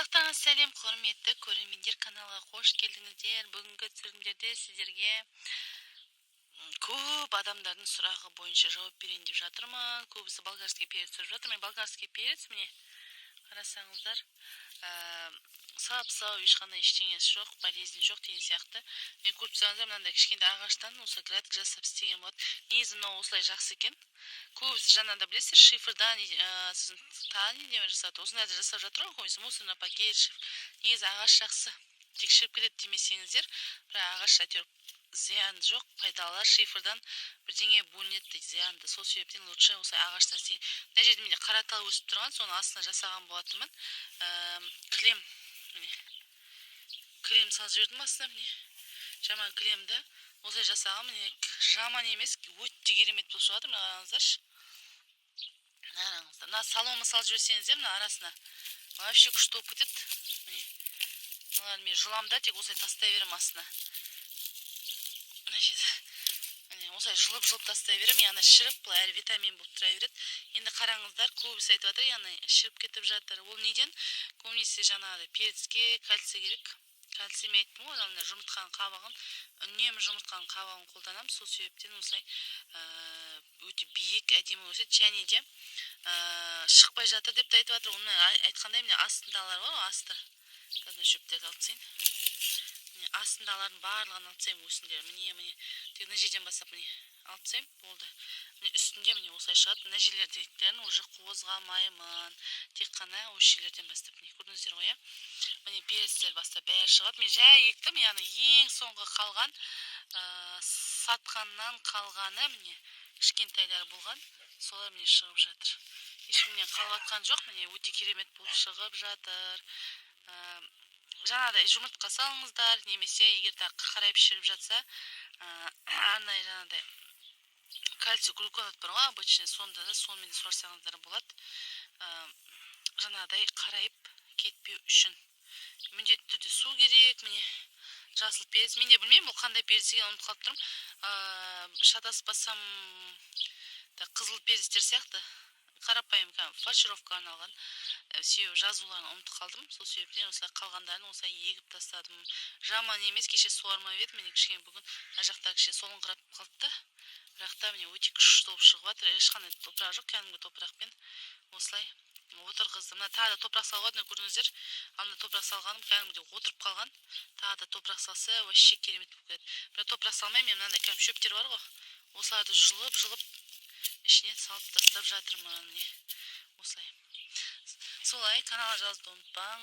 Барлықтарыңыз сәлем, құрметті көрермендер, каналға қош келдіңіздер. Бүгінгі түсірілімдерде сіздерге көп адамдардың сұрағы бойынша жауап берейін деп жатырмын. Көбісі болгарский перец сұрап жатыр. Мен болгарский перец, міне қарасаңыздар, сап-сау, ешқандай ештеңесі жоқ, болезнь жоқ деген сияқты. Мен көріп тұрсаңыздар, мынандай кішкентай ағаштан осы градка жасап істеген болады. Негізі мынау осылай жақсы екен. Көбісі жаңада білесіздер, шифрдан сіздің тағы неден жасады. Осындайды жасап жатыр ғой, көбісі мусорный пакет, шифр. Негізі ағаш жақсы. Тексеріп кетеді демесеңіздер, бірақ ағаш әйтеуір зиян жоқ, пайдалы. Шифрдан бірдеңе бөлінеді, зиянды. Сол себептен лучше осы ағаштан істеген. Мына жерде менде қара тал өсіп тұрған, соны астына жасаған болатынмын. Крем салып жібердім астына, міне. Жаман кремді осылай жасаған, міне жаман емес, өте керемет болып шығады. Мына қараңыздаршы. Мына солома салып жіберсеңіздер, мына арасына вообще күшті болып кетеді. Міне. Мыналар мен жұламда тек осылай тастай берем астына. Мына жерде. Міне осылай жұлып тастай берем, яғни шіріп, бұл әрі витамин болып тұра береді. Енді қараңыздар, көбісі айтып жатыр, яғни шіріп кетіп жатыр. Ол неден? Көбінесе жаңағы перецке кальций керек. Кальций мен айттым ғой, жаңағы жұмыртқаның қабығын, үнемі жұмыртқаның қабығын қолданамын. Сол себептен осылай өте биік, әдемі өседі. Және де шықпай жатыр деп те айтып жатыр. Оны айтқандай, міне астындалар бар ғой, асты. Қазір шөптерді алып тастайын. Міне астындалардың барлығын алып тастайын өсіндер. Міне тек мына жерден бастап міне алып тастайын, болды. Міне үстінде міне осылай шығады. Мына жерлердегілерін уже қозғамаймын. Тек қана осы жерлерден бастап міне көрдіңіздер ғой, міне перецтер бастап бәрі шығады. Мен жай ектім, яғни ең соңғы қалған сатқаннан қалғаны міне кішкентайлар болған. Солар міне шығып жатыр. Ешкімнен қалып жатқан жоқ, міне өте керемет болып шығып жатыр. Жаңағыдай жұмыртқа салыңыздар, немесе егер қарайып пішіріп жатса, арнайы жаңағыдай кальций глюконат бар ғой, обычный, сонда да сонымен сорсаңыздар болады. Жаңағыдай қарайып кетпеу үшін. Міндетті түрде су керек, міне жасыл перец. Мен де білмеймін, бұл қандай перец екенін ұмытып қалып тұрмын. Шатаспасам қызыл перецтер сияқты. Қарапайым фаршировка арналған. Себебі жазуларын ұмытып қалдым. Сол себептен осылай қалғандарын осылай егіп тастадым. Жаман емес, кеше суармай едім. Міне кішкене бүгін мына жақтар кеше солыңқырап қалды. Бірақ та міне өте күшті болып шығып жатыр. Ешқандай топырақ жоқ, кәдімгі топырақпен осылай отырғыздым. Мына тағы да топырақ салуға, мына көрдіңіздер. Анда топырақ салғаным кәдімгідей отырып қалған. Тағы да топырақ салса, вообще керемет болып кетеді. Бірақ топырақ салмай, мен мынандай кәдімгі шөптер бар ғой. Осыларды жұлып ішіне салып тастап жатырмын, міне осылай. Солай, каналға жазуды ұмытпаң.